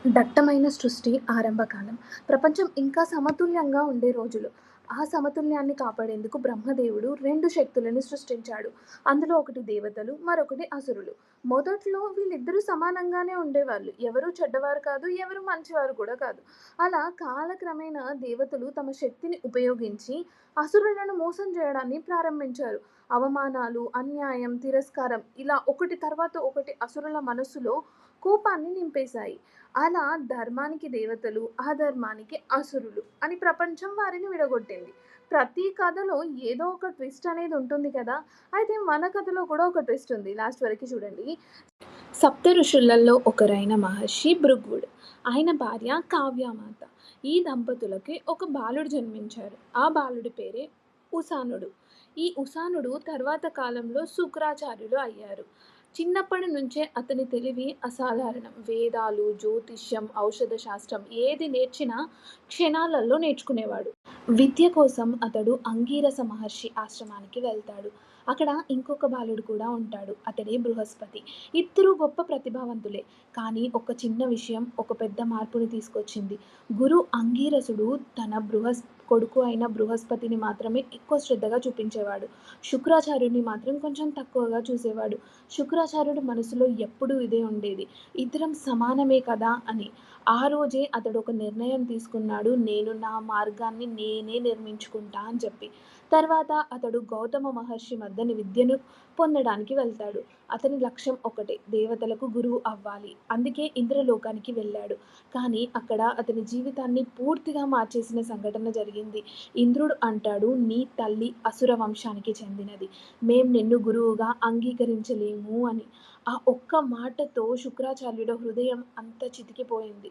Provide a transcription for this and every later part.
దట్టమైన సృష్టి ఆరంభకాలం. ప్రపంచం ఇంకా సమతుల్యంగా ఉండే రోజులు. ఆ సమతుల్యాన్ని కాపాడేందుకు బ్రహ్మదేవుడు 2 శక్తులను సృష్టించాడు. అందులో ఒకటి దేవతలు, మరొకటి అసురులు. మొదట్లో వీళ్ళిద్దరూ సమానంగానే ఉండేవాళ్ళు. ఎవరు చెడ్డవారు కాదు, ఎవరు మంచివారు కూడా కాదు. అలా కాలక్రమేణా దేవతలు తమ శక్తిని ఉపయోగించి అసురులను మోసం చేయడాన్ని ప్రారంభించారు. అవమానాలు, అన్యాయం, తిరస్కారం ఇలా ఒకటి తర్వాత ఒకటి అసురుల మనస్సులో కోపాన్ని నింపేశాయి. అలా ధర్మానికి దేవతలు, అధర్మానికి అసురులు అని ప్రపంచం వారిని విడగొట్టింది. ప్రతి కథలో ఏదో ఒక ట్విస్ట్ అనేది ఉంటుంది కదా! అయితే మన కథలో కూడా ఒక ట్విస్ట్ ఉంది. లాస్ట్ వరకి చూడండి. సప్త ఋషులలో ఒకరైన మహర్షి భృగువుడు. ఆయన భార్య కావ్యమాత. ఈ దంపతులకి ఒక బాలుడు జన్మించారు. ఆ బాలుడి పేరే ఉసానుడు. ఈ ఉసానుడు తర్వాత కాలంలో శుక్రాచార్యులు అయ్యారు. చిన్నప్పటి నుంచే అతని తెలివి అసాధారణం. వేదాలు, జ్యోతిష్యం, ఔషధ శాస్త్రం ఏది నేర్చినా క్షణాలలో నేర్చుకునేవాడు. విద్య కోసం అతడు అంగీరస మహర్షి ఆశ్రమానికి వెళ్తాడు. అక్కడ ఇంకొక బాలుడు కూడా ఉంటాడు. అతడే బృహస్పతి. ఇద్దరూ గొప్ప ప్రతిభావంతులే. కానీ ఒక చిన్న విషయం ఒక పెద్ద మార్పుని తీసుకొచ్చింది. గురు అంగీరసుడు తన కొడుకు అయిన బృహస్పతిని మాత్రమే ఎక్కువ శ్రద్ధగా చూపించేవాడు. శుక్రాచార్యుడిని మాత్రం కొంచెం తక్కువగా చూసేవాడు. శుక్రాచార్యుడి మనసులో ఎప్పుడూ ఇదే ఉండేది. ఇద్దరం సమానమే కదా అని. ఆ రోజే అతడు ఒక నిర్ణయం తీసుకున్నాడు. నేను నా మార్గాన్ని నేనే నిర్మించుకుంటా అని చెప్పి. తర్వాత అతడు గౌతమ మహర్షి వద్దని విద్యను పొందడానికి వెళ్తాడు. అతని లక్ష్యం ఒకటే, దేవతలకు గురువు అవ్వాలి. అందుకే ఇంద్రలోకానికి వెళ్ళాడు. కానీ అక్కడ అతని జీవితాన్ని పూర్తిగా మార్చేసిన సంఘటన జరిగింది. ఇంద్రుడు అంటాడు, నీ తల్లి అసుర వంశానికి చెందినది. మేం నిన్ను గురువుగా అంగీకరించలేము అని. ఆ ఒక్క మాటతో శుక్రాచార్యుడి హృదయం అంతా చితికిపోయింది.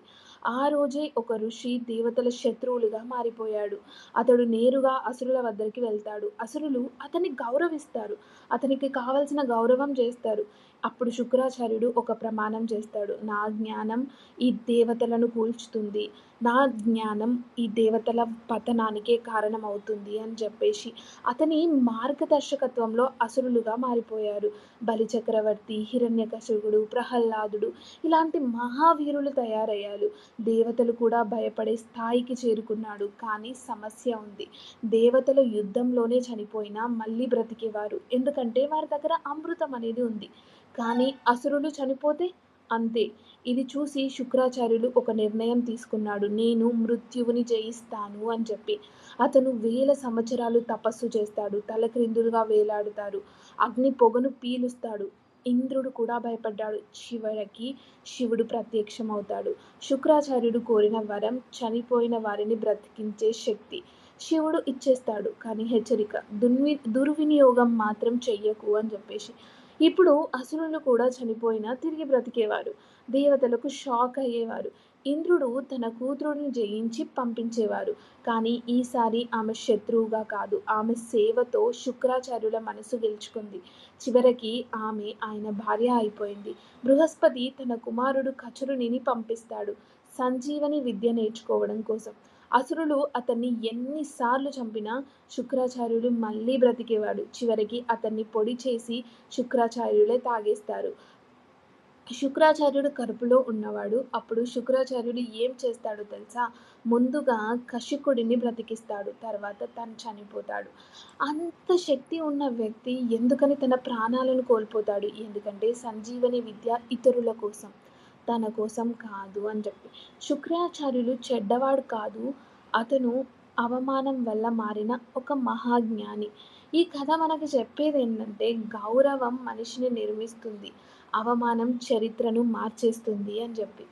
ఆ రోజే ఒక ఋషి దేవతల శత్రువులుగా మారిపోయాడు. అతడు నేరుగా అసురుల వద్దకి వెళ్తాడు. అసురులు అతన్ని గౌరవిస్తారు. అతనికి కావలసిన గౌరవం చేస్తారు. అప్పుడు శుక్రాచార్యుడు ఒక ప్రమాణం చేస్తాడు. నా జ్ఞానం ఈ దేవతలను కూల్చుతుంది. నా జ్ఞానం ఈ దేవతల పతనానికే కారణమవుతుంది అని చెప్పేసి అతని మార్గదర్శకత్వంలో అసురులుగా మారిపోయారు. బలిచక్రవర్తి, హిరణ్యకశిపుడు, ప్రహ్లాదుడు ఇలాంటి మహావీరులు తయారయ్యారు. దేవతలు కూడా భయపడే స్థాయికి చేరుకున్నాడు. కానీ సమస్య ఉంది. దేవతలు యుద్ధంలోనే చనిపోయినా మళ్ళీ బ్రతికేవారు. ఎందుకంటే వారి దగ్గర అమృతం అనేది ఉంది. కానీ అసురులు చనిపోతే అంతే. ఇది చూసి శుక్రాచార్యులు ఒక నిర్ణయం తీసుకున్నాడు. నేను మృత్యువుని జయిస్తాను అని చెప్పి. అతను వేల సంవత్సరాలు తపస్సు చేస్తాడు. తలక్రిందులుగా వేలాడుతారు. అగ్ని పొగను పీలుస్తాడు. ఇంద్రుడు కూడా భయపడ్డాడు. చివరికి శివుడు ప్రత్యక్షమవుతాడు. శుక్రాచార్యుడు కోరిన వరం చనిపోయిన వారిని బ్రతికించే శక్తి. శివుడు ఇచ్చేస్తాడు. కానీ హెచ్చరిక, దుర్వినియోగం మాత్రం చెయ్యకు అని చెప్పేసి. ఇప్పుడు అసురులు కూడా చనిపోయినా తిరిగి బ్రతికేవారు. దేవతలకు షాక్ అయ్యేవారు. ఇంద్రుడు తన కూతురుని జయించి పంపించేవారు. కానీ ఈసారి ఆమె శత్రువుగా కాదు, ఆమె సేవతో శుక్రాచార్యుల మనసు గెలుచుకుంది. చివరికి ఆమె ఆయన భార్య అయిపోయింది. బృహస్పతి తన కుమారుడు కచురునిని పంపిస్తాడు సంజీవని విద్య నేర్చుకోవడం కోసం. అసురులు అతన్ని ఎన్నిసార్లు చంపినా శుక్రాచార్యుడు మళ్ళీ బ్రతికేవాడు. చివరికి అతన్ని పొడి చేసి శుక్రాచార్యులే తాగేస్తారు. శుక్రాచార్యుడు కడుపులో ఉన్నవాడు. అప్పుడు శుక్రాచార్యుడు ఏం చేస్తాడో తెలుసా? ముందుగా కశికుడిని బ్రతికిస్తాడు. తర్వాత తను చనిపోతాడు. అంత శక్తి ఉన్న వ్యక్తి ఎందుకని తన ప్రాణాలను కోల్పోతాడు? ఎందుకంటే సంజీవని విద్య ఇతరుల కోసం, తన కోసం కాదు అని చెప్పి. శుక్రాచార్యులు చెడ్డవాడు కాదు. అతను అవమానం వల్ల మారిన ఒక మహాజ్ఞాని. ఈ కథ మనకు చెప్పేదేంటంటే గౌరవం మనిషిని నిర్మిస్తుంది. అవమానం చరిత్రను మార్చేస్తుంది అని చెప్పి.